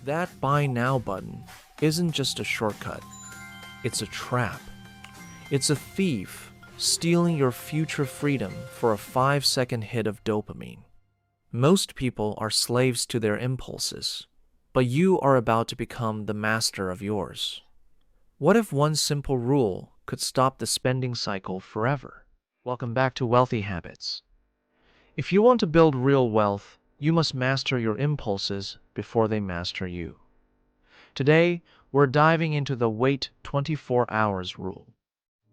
That buy now button isn't just a shortcut, it's a trap. It's a thief stealing your future freedom for a 5-second hit of dopamine. Most people are slaves to their impulses, but you are about to become the master of yours. What if one simple rule could stop the spending cycle forever? Welcome back to Wealthy Habits. If you want to build real wealth, you must master your impulses before they master you. Today, we're diving into the wait 24 hours rule.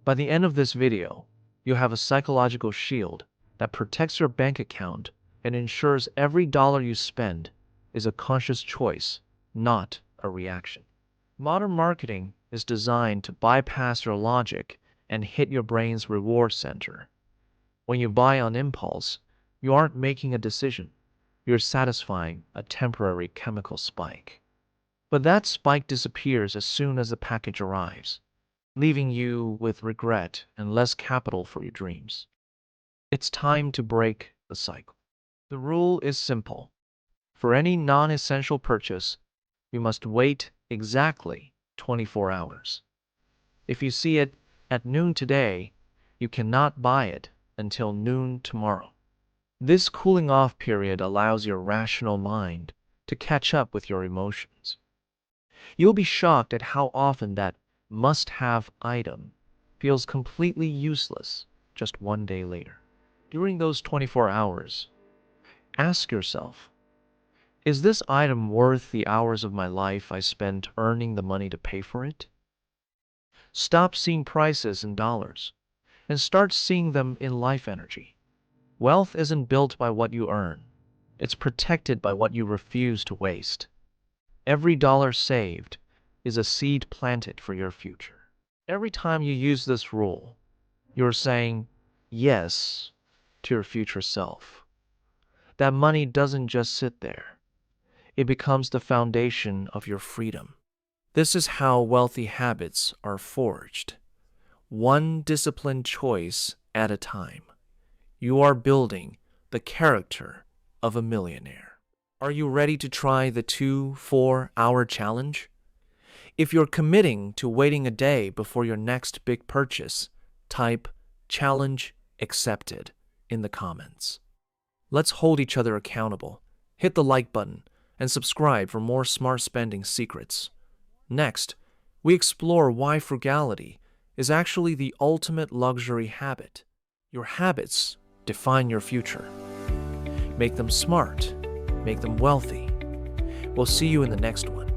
By the end of this video, you'll have a psychological shield that protects your bank account and ensures every dollar you spend is a conscious choice, not a reaction. Modern marketing is designed to bypass your logic and hit your brain's reward center. When you buy on impulse, you aren't making a decision. You're satisfying a temporary chemical spike. But that spike disappears as soon as the package arrives, leaving you with regret and less capital for your dreams. It's time to break the cycle. The rule is simple. For any non-essential purchase, you must wait exactly 24 hours. If you see it at noon today, you cannot buy it until noon tomorrow. This cooling off period allows your rational mind to catch up with your emotions. You'll be shocked at how often that must-have item feels completely useless just one day later. During those 24 hours, ask yourself, is this item worth the hours of my life I spent earning the money to pay for it? Stop seeing prices in dollars and start seeing them in life energy. Wealth isn't built by what you earn. It's protected by what you refuse to waste. Every dollar saved is a seed planted for your future. Every time you use this rule, you're saying yes to your future self. That money doesn't just sit there. It becomes the foundation of your freedom. This is how wealthy habits are forged, one disciplined choice at a time. You are building the character of a millionaire. Are you ready to try the 24-hour challenge? If you're committing to waiting a day before your next big purchase, type "challenge accepted" in the comments. Let's hold each other accountable. Hit the like button and subscribe for more smart spending secrets. Next, we explore why frugality is actually the ultimate luxury habit. Your habits define your future. Make them smart. Make them wealthy. We'll see you in the next one.